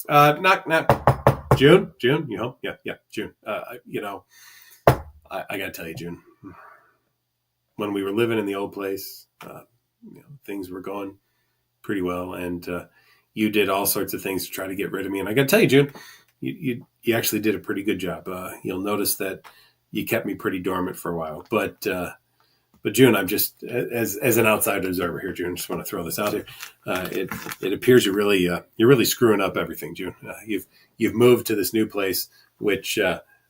knock. June, you home? Yeah, June. I got to tell you, June, when we were living in the old place, things were going pretty well. And you did all sorts of things to try to get rid of me. And I got to tell you, June, you actually did a pretty good job. You'll notice that you kept me pretty dormant for a while. But June, I'm just as an outside observer here, June. Just want to throw this out here. It appears you're really screwing up everything, June. You've moved to this new place, which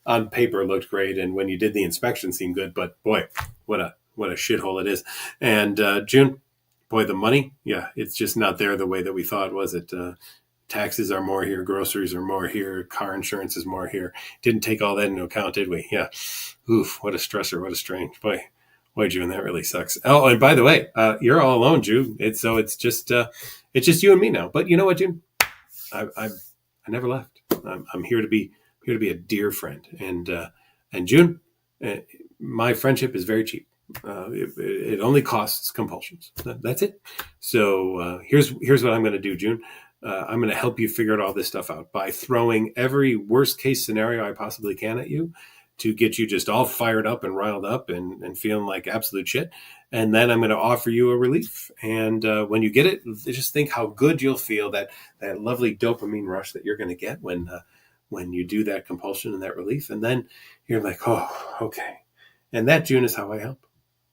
on paper looked great, and when you did the inspection seemed good. But boy, what a shithole it is. And June, boy, the money, yeah, it's just not there the way that we thought. Was it? Taxes are more here, groceries are more here, car insurance is more here. Didn't take all that into account, did we? Yeah. Oof, what a stressor, what a strange boy. Boy, June, that really sucks. Oh, and by the way, you're all alone, June. It's just you and me now. But you know what, June? I never left. I'm here to be a dear friend. And June, my friendship is very cheap. It only costs compulsions. That's it. So here's what I'm going to do, June. I'm going to help you figure all this stuff out by throwing every worst case scenario I possibly can at you, to get you just all fired up and riled up and feeling like absolute shit. And then I'm going to offer you a relief. And when you get it, just think how good you'll feel, that lovely dopamine rush that you're going to get when you do that compulsion and that relief. And then you're like, oh, okay. And that, June, is how I help.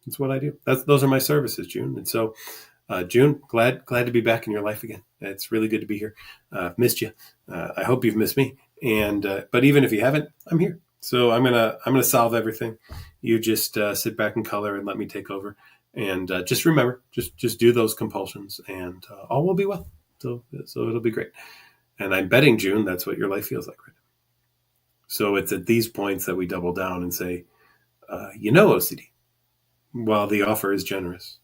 That's what I do. Those are my services, June. And so, June, glad to be back in your life again. It's really good to be here. I've missed you. I hope you've missed me. And but even if you haven't, I'm here. So I'm gonna solve everything. You just sit back and color and let me take over. And just remember, just do those compulsions, and all will be well. So it'll be great. And I'm betting, June, that's what your life feels like right now. So it's at these points that we double down and say, OCD, while the offer is generous,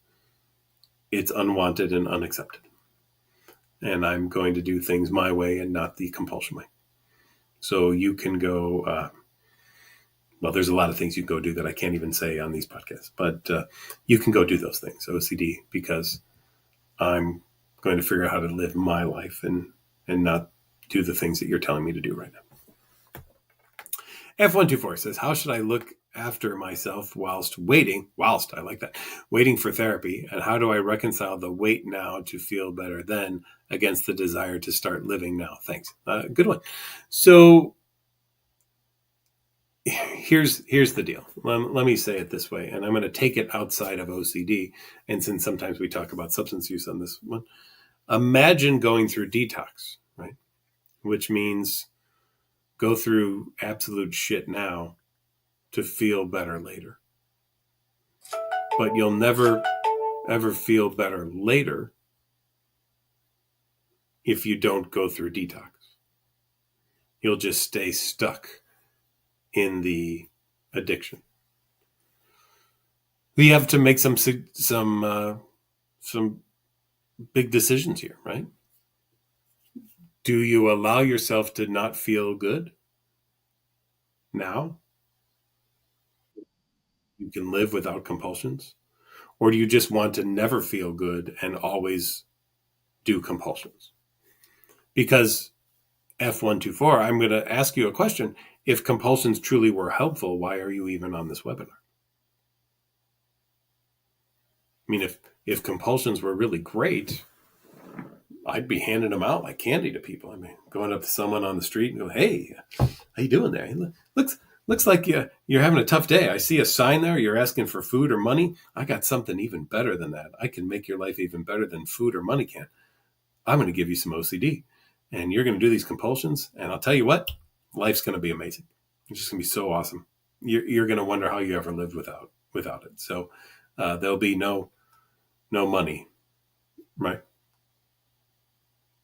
it's unwanted and unaccepted. And I'm going to do things my way and not the compulsion way. So you can go. Well, there's a lot of things you can go do that I can't even say on these podcasts, but you can go do those things, OCD, because I'm going to figure out how to live my life and not do the things that you're telling me to do right now. F124 says, how should I look after myself whilst, I like that, waiting for therapy? And how do I reconcile the wait now to feel better then against the desire to start living now? Thanks. Good one. So here's the deal. Let me say it this way, and I'm going to take it outside of OCD. And since sometimes we talk about substance use on this one, imagine going through detox, right? Which means go through absolute shit now to feel better later. But you'll never, ever feel better later if you don't go through detox. You'll just stay stuck in the addiction. We have to make some big decisions here, right? Do you allow yourself to not feel good now? You can live without compulsions? Or do you just want to never feel good and always do compulsions? Because F124, I'm going to ask you a question. If compulsions truly were helpful, why are you even on this webinar? I mean, if compulsions were really great, I'd be handing them out like candy to people. I mean, going up to someone on the street and go, hey, how you doing there? Looks like you're having a tough day. I see a sign there. You're asking for food or money. I got something even better than that. I can make your life even better than food or money can. I'm going to give you some OCD. And you're going to do these compulsions. And I'll tell you what, life's going to be amazing. It's just going to be so awesome. You're going to wonder how you ever lived without it. So there'll be no money, right?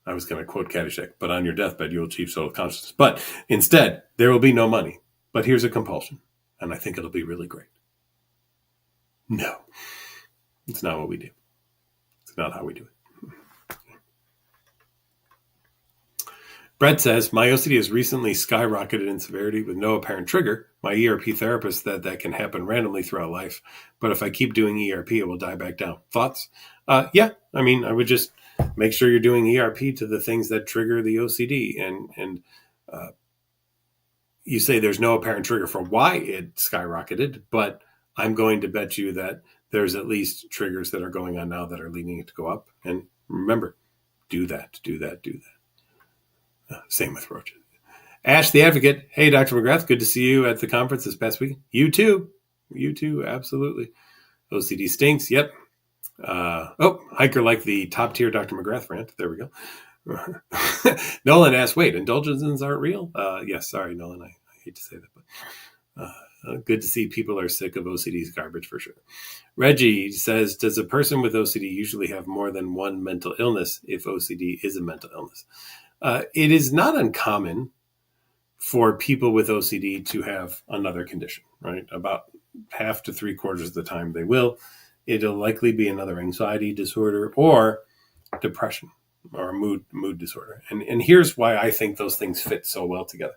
I was going to quote Caddyshack, but on your deathbed, you'll achieve total consciousness. But instead, there will be no money. But here's a compulsion, and I think it'll be really great. No, it's not what we do. It's not how we do it. Brett says, my OCD has recently skyrocketed in severity with no apparent trigger. My ERP therapist said that can happen randomly throughout life. But if I keep doing ERP, it will die back down. Thoughts? Yeah, I mean, I would just make sure you're doing ERP to the things that trigger the OCD. And you say there's no apparent trigger for why it skyrocketed, but I'm going to bet you that there's at least triggers that are going on now that are leading it to go up. And remember, do that. Same with roaches. Ash the Advocate. Hey, Dr. McGrath, good to see you at the conference this past week. You too. You too. Absolutely. OCD stinks. Yep. Hiker like the top tier Dr. McGrath rant. There we go. Nolan asked, wait, indulgences aren't real? Yes, sorry, Nolan. I hate to say that, but good to see people are sick of OCD's garbage for sure. Reggie says, does a person with OCD usually have more than one mental illness if OCD is a mental illness? It is not uncommon for people with OCD to have another condition, right? About half to 3/4 of the time they will. It'll likely be another anxiety disorder or depression or mood disorder. And here's why I think those things fit so well together.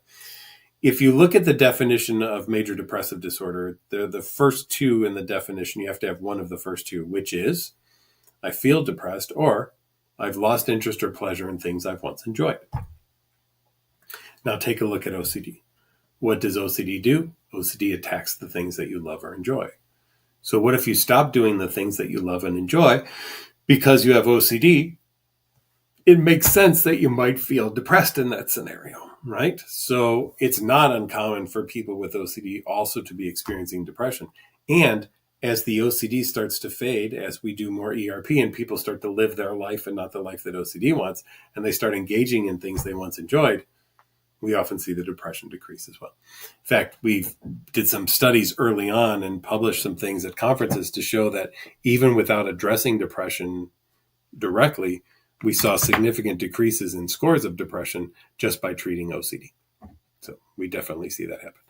If you look at the definition of major depressive disorder, the first two in the definition, you have to have one of the first two, which is I feel depressed or I've lost interest or pleasure in things I've once enjoyed. Now take a look at OCD. What does OCD do? OCD attacks the things that you love or enjoy. So what if you stop doing the things that you love and enjoy because you have OCD? It makes sense that you might feel depressed in that scenario, right? So it's not uncommon for people with OCD also to be experiencing depression. And as the OCD starts to fade, as we do more ERP and people start to live their life and not the life that OCD wants, and they start engaging in things they once enjoyed, we often see the depression decrease as well. In fact, we did some studies early on and published some things at conferences to show that even without addressing depression directly, we saw significant decreases in scores of depression just by treating OCD. So we definitely see that happen.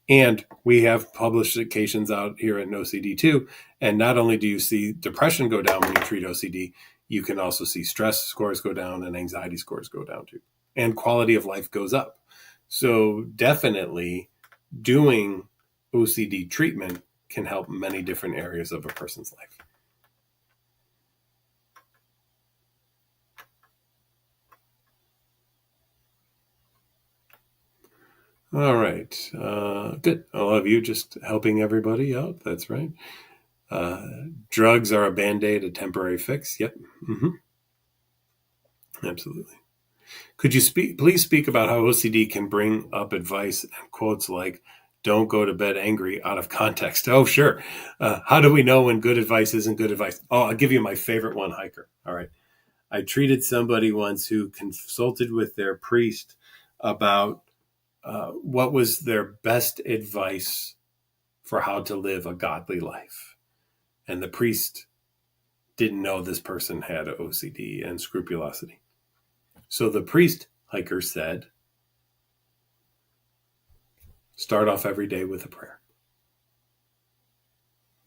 And we have publications out here at NoCD too. And not only do you see depression go down when you treat OCD, you can also see stress scores go down and anxiety scores go down too. And quality of life goes up. So definitely doing OCD treatment can help many different areas of a person's life. All right. Good. I love you just helping everybody out. That's right. Drugs are a Band-Aid, a temporary fix. Yep. Mm-hmm. Absolutely. Could you please speak about how OCD can bring up advice and quotes like, don't go to bed angry out of context? Oh, sure. How do we know when good advice isn't good advice? Oh, I'll give you my favorite one, Hiker. All right. I treated somebody once who consulted with their priest about what was their best advice for how to live a godly life. And the priest didn't know this person had OCD and scrupulosity. So the priest, Hiker, said, start off every day with a prayer.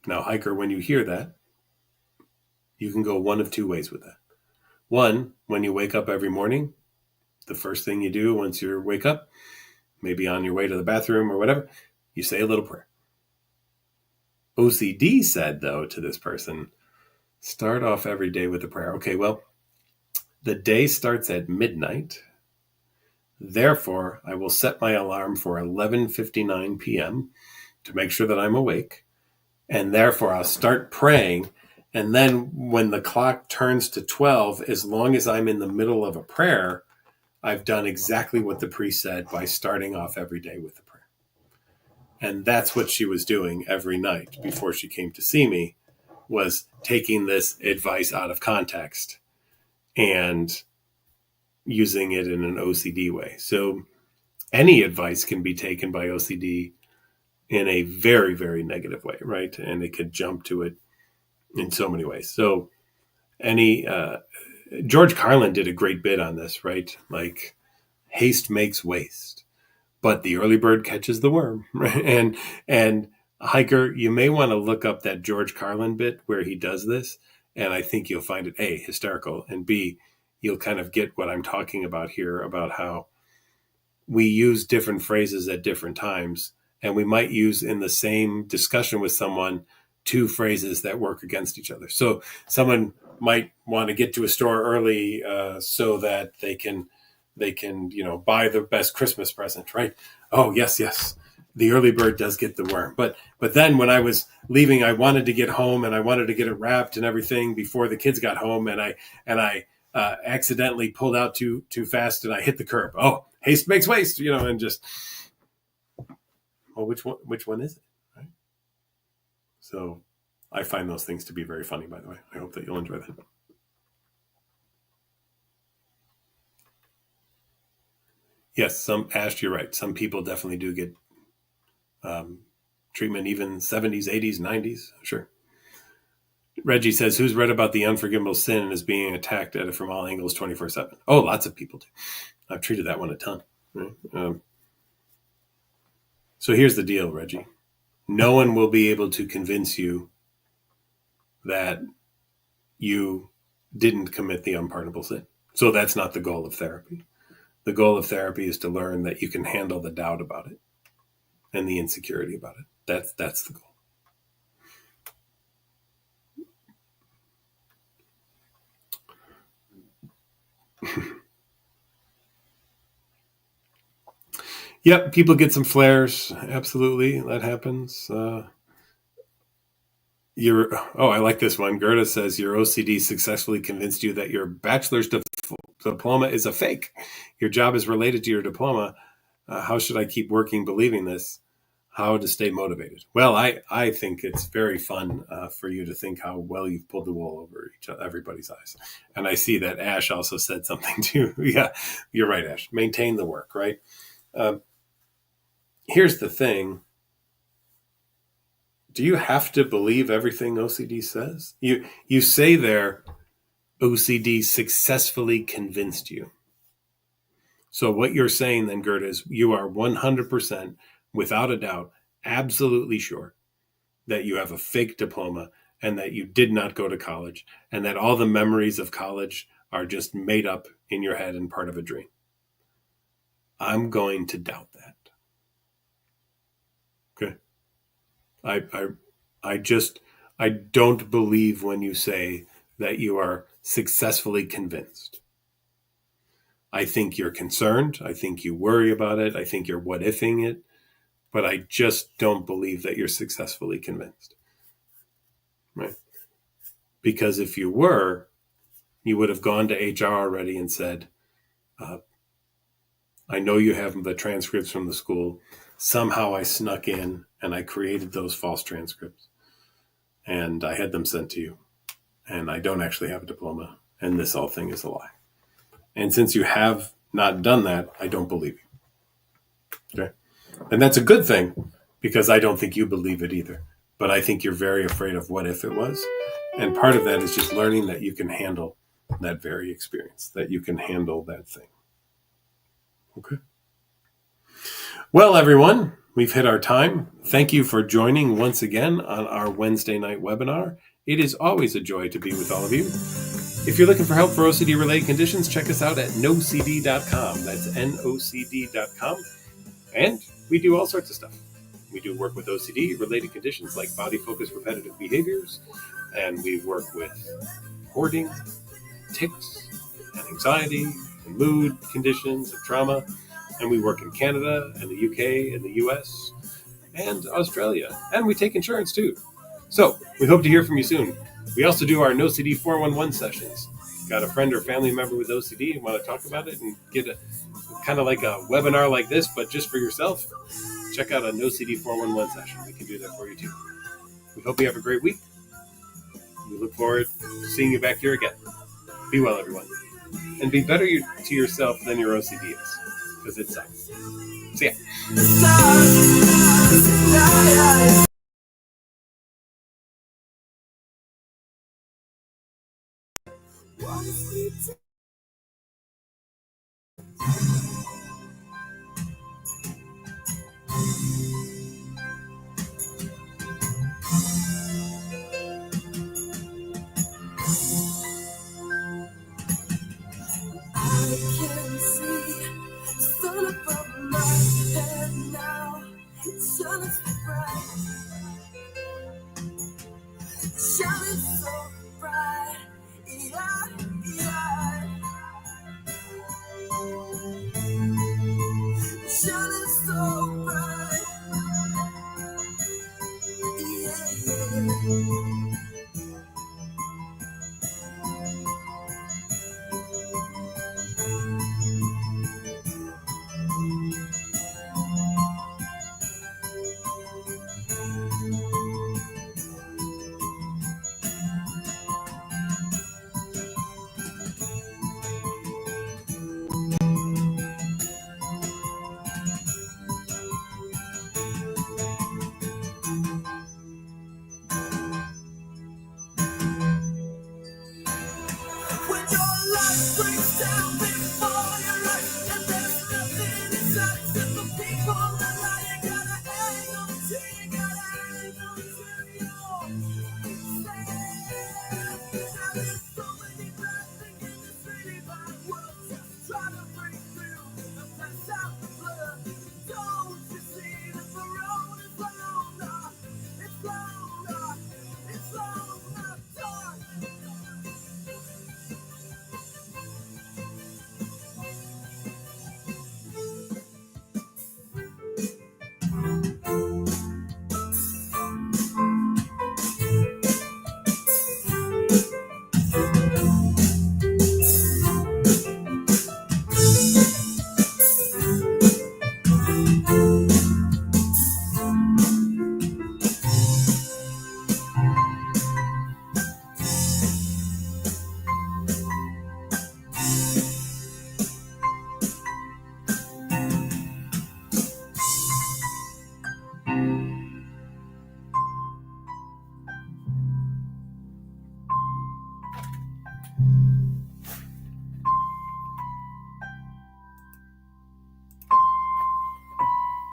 Now, Hiker, when you hear that, you can go one of two ways with that. One, when you wake up every morning, the first thing you do once you wake up, maybe on your way to the bathroom or whatever, you say a little prayer. OCD said, though, to this person, start off every day with a prayer. Okay, well, the day starts at midnight. Therefore, I will set my alarm for 11:59 p.m. to make sure that I'm awake. And therefore, I'll start praying. And then when the clock turns to 12, as long as I'm in the middle of a prayer, I've done exactly what the priest said by starting off every day with a prayer. And that's what she was doing every night before she came to see me, was taking this advice out of context and using it in an OCD way. So any advice can be taken by OCD in a very, very negative way, right? And it could jump to it in so many ways. So George Carlin did a great bit on this, right? Like, haste makes waste, but the early bird catches the worm, right? And Hiker, you may want to look up that George Carlin bit where he does this, and I think you'll find it A, hysterical, and B, you'll kind of get what I'm talking about here, about how we use different phrases at different times, and we might use in the same discussion with someone two phrases that work against each other. So someone might want to get to a store early so that they can buy the best Christmas present, right? Oh, yes. The early bird does get the worm. But then when I was leaving, I wanted to get home and I wanted to get it wrapped and everything before the kids got home, and I accidentally pulled out too fast and I hit the curb. Oh, haste makes waste, and just, well, which one is it? Right? So I find those things to be very funny, by the way. I hope that you'll enjoy that. Yes, Ash, you're right. Some people definitely do get treatment, even 70s, 80s, 90s. Sure. Reggie says, who's read about the unforgivable sin and is being attacked at it from all angles 24/7? Oh, lots of people do. I've treated that one a ton. Right? So here's the deal, Reggie. No one will be able to convince you that you didn't commit the unpardonable sin. So that's not the goal of therapy. The goal of therapy is to learn that you can handle the doubt about it and the insecurity about it. That's the goal. Yep, people get some flares. Absolutely, that happens. I like this one. Gerda says your OCD successfully convinced you that your bachelor's diploma is a fake. Your job is related to your diploma. How should I keep working believing this? How to stay motivated? Well, I think it's very fun for you to think how well you've pulled the wool over everybody's eyes. And I see that Ash also said something too. Yeah, you're right, Ash. Maintain the work, right? Here's the thing. Do you have to believe everything OCD says? You say there, OCD successfully convinced you. So what you're saying then, Gert, is you are 100%, without a doubt, absolutely sure that you have a fake diploma and that you did not go to college and that all the memories of college are just made up in your head and part of a dream. I'm going to doubt that. Okay. I don't believe when you say that you are successfully convinced. I think you're concerned. I think you worry about it. I think you're what-ifing it. But I just don't believe that you're successfully convinced. Right? Because if you were, you would have gone to HR already and said, I know you have the transcripts from the school. Somehow I snuck in and I created those false transcripts. And I had them sent to you. And I don't actually have a diploma. And this whole thing is a lie. And since you have not done that, I don't believe you. Okay? And that's a good thing because I don't think you believe it either. But I think you're very afraid of what if it was. And part of that is just learning that you can handle that very experience, that you can handle that thing. Okay. Well, everyone, we've hit our time. Thank you for joining once again on our Wednesday night webinar. It is always a joy to be with all of you. If you're looking for help for OCD-related conditions, check us out at nocd.com. That's nocd.com. And we do all sorts of stuff. We do work with OCD-related conditions like body-focused repetitive behaviors, and we work with hoarding, tics, and anxiety, and mood conditions, and trauma. And we work in Canada, and the UK, and the US, and Australia. And we take insurance, too. So we hope to hear from you soon. We also do our NoCD 411 sessions. Got a friend or family member with OCD and want to talk about it and get a kind of like a webinar like this, but just for yourself? Check out a NoCD 411 session. We can do that for you too. We hope you have a great week. We look forward to seeing you back here again. Be well, everyone. And be better to yourself than your OCD is, because it sucks. See ya. I can see sun above my head now. It's shining so bright, shining so bright. Yeah, yeah. Shining so bright. Yeah, yeah.